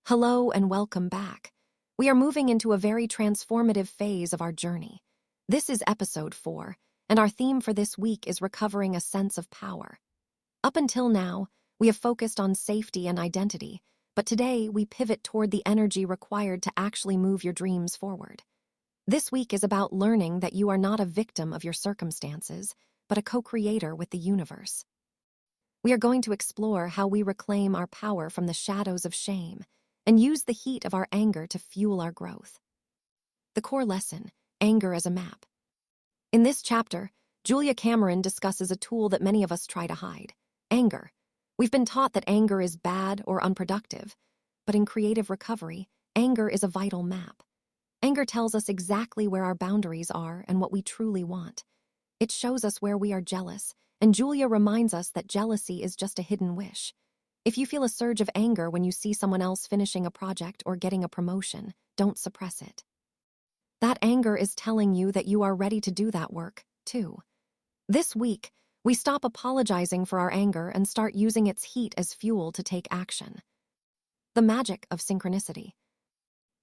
Hello and welcome back. We are moving into a very transformative phase of our journey. This is episode 4, and our theme for this week is recovering a sense of power. Up until now, we have focused on safety and identity, but today we pivot toward the energy required to actually move your dreams forward. This week is about learning that you are not a victim of your circumstances, but a co-creator with the universe. We are going to explore how we reclaim our power from the shadows of shame and use the heat of our anger to fuel our growth. The core lesson, anger as a map. In this chapter, Julia Cameron discusses a tool that many of us try to hide, anger. We've been taught that anger is bad or unproductive, but in creative recovery, anger is a vital map. Anger tells us exactly where our boundaries are and what we truly want. It shows us where we are jealous, and Julia reminds us that jealousy is just a hidden wish. If you feel a surge of anger when you see someone else finishing a project or getting a promotion, don't suppress it. That anger is telling you that you are ready to do that work, too. This week, we stop apologizing for our anger and start using its heat as fuel to take action. The magic of synchronicity.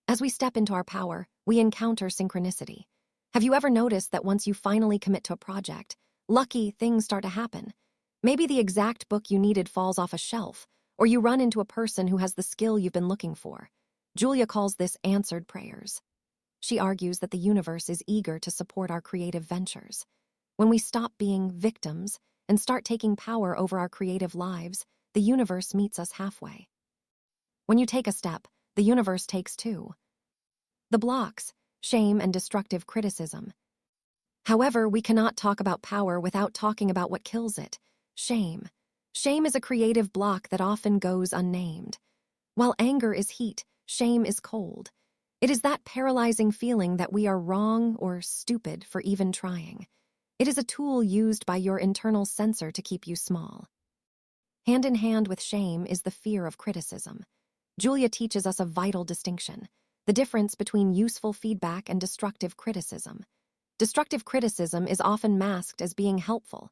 As we step into our power, we encounter synchronicity. Have you ever noticed that once you finally commit to a project, lucky things start to happen? Maybe the exact book you needed falls off a shelf, or you run into a person who has the skill you've been looking for. Julia calls this answered prayers. She argues that the universe is eager to support our creative ventures. When we stop being victims and start taking power over our creative lives, the universe meets us halfway. When you take a step, the universe takes two. The blocks, shame and destructive criticism. However, we cannot talk about power without talking about what kills it. Shame. Shame is a creative block that often goes unnamed. While anger is heat, shame is cold. It is that paralyzing feeling that we are wrong or stupid for even trying. It is a tool used by your internal censor to keep you small. Hand in hand with shame is the fear of criticism. Julia teaches us a vital distinction, the difference between useful feedback and destructive criticism. Destructive criticism is often masked as being helpful,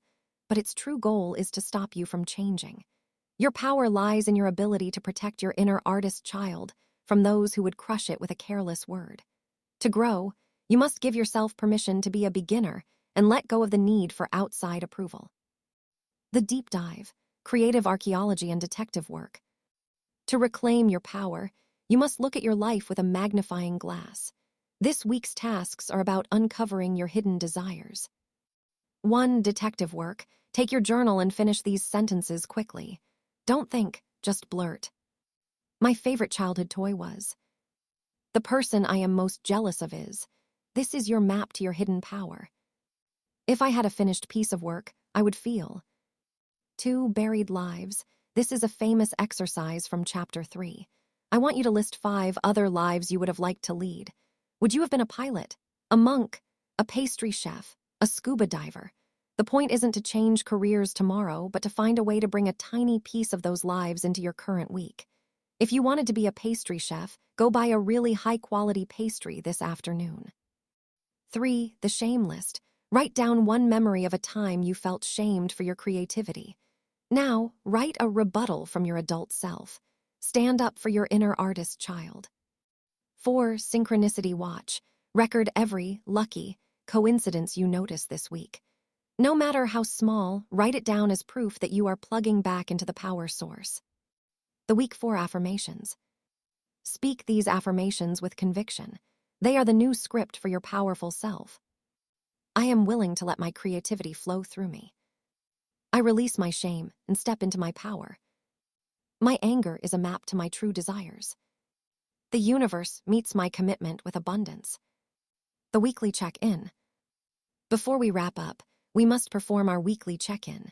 but its true goal is to stop you from changing. Your power lies in your ability to protect your inner artist child from those who would crush it with a careless word. To grow, you must give yourself permission to be a beginner and let go of the need for outside approval. The deep dive, creative archaeology and detective work. To reclaim your power, you must look at your life with a magnifying glass. This week's tasks are about uncovering your hidden desires. 1. Detective work. Take your journal and finish these sentences quickly. Don't think, just blurt. My favorite childhood toy was. The person I am most jealous of is. This is your map to your hidden power. If I had a finished piece of work, I would feel. 2. Buried lives. This is a famous exercise from chapter 3. I want you to list 5 other lives you would have liked to lead. Would you have been a pilot, a monk, a pastry chef, a scuba diver? The point isn't to change careers tomorrow, but to find a way to bring a tiny piece of those lives into your current week. If you wanted to be a pastry chef, go buy a really high-quality pastry this afternoon. 3. The shame list. Write down one memory of a time you felt shamed for your creativity. Now, write a rebuttal from your adult self. Stand up for your inner artist child. 4. Synchronicity watch. Record every lucky coincidence you notice this week. No matter how small, write it down as proof that you are plugging back into the power source. The week 4 affirmations. Speak these affirmations with conviction. They are the new script for your powerful self. I am willing to let my creativity flow through me. I release my shame and step into my power. My anger is a map to my true desires. The universe meets my commitment with abundance. The weekly check-in. Before we wrap up, we must perform our weekly check-in.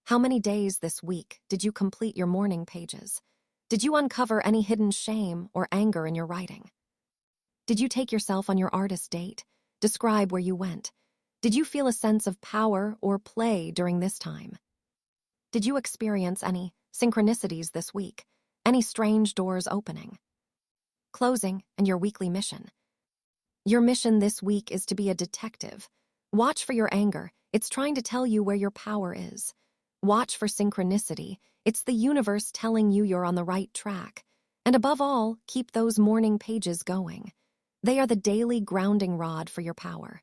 How many days this week did you complete your morning pages? Did you uncover any hidden shame or anger in your writing? Did you take yourself on your artist date? Describe where you went. Did you feel a sense of power or play during this time? Did you experience any synchronicities this week? Any strange doors opening? Closing and your weekly mission. Your mission this week is to be a detective. Watch for your anger. It's trying to tell you where your power is. Watch for synchronicity. It's the universe telling you you're on the right track. And above all, keep those morning pages going. They are the daily grounding rod for your power.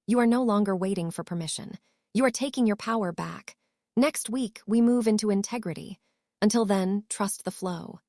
You are no longer waiting for permission. You are taking your power back. Next week, we move into integrity. Until then, trust the flow.